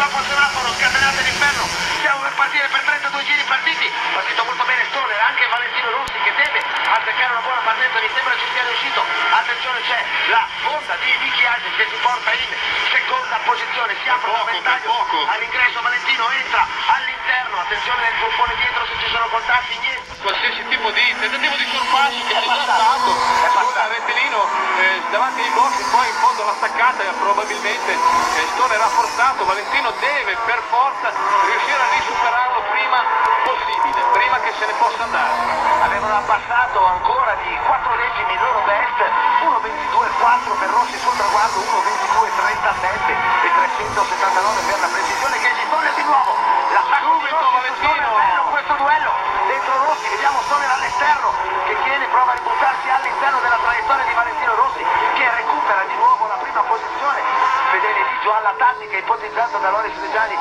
dopo il semaforo, scatenate l'inferno, stiamo per partire per 32 giri partiti, partito molto bene Stoner, anche Valentino Rossi che deve azzeccare una buona partenza, mi sembra ci sia riuscito, attenzione c'è la Honda di Nicky Hayden che si porta in seconda posizione, si apre un ventaglio all'ingresso, Valentino entra all'interno, attenzione nel gruppone dietro se ci sono contatti, niente. Qualsiasi tipo di tentativo di sorpasso che c'è già stato, a rettilineo davanti ai box, poi in fondo alla staccata probabilmente Stoner rafforzato, Valentino deve per forza riuscire a risuperarlo prima possibile, prima che se ne possa andare. Avevano abbassato ancora di 4 decimi il loro best, 1.22.4 per Rossi sul traguardo, 1.22.37 e 379 per la precisione che gli Stoner di nuovo. L'attacco di Rossi, Valentino, bello questo duello dentro Rossi, vediamo Stoner all'esterno che tiene, prova a ributtarsi all'interno della traiettoria di Valentino Rossi che recupera di nuovo la prima posizione, fedele Ligio alla tattica ipotizzata da Loris Reggiani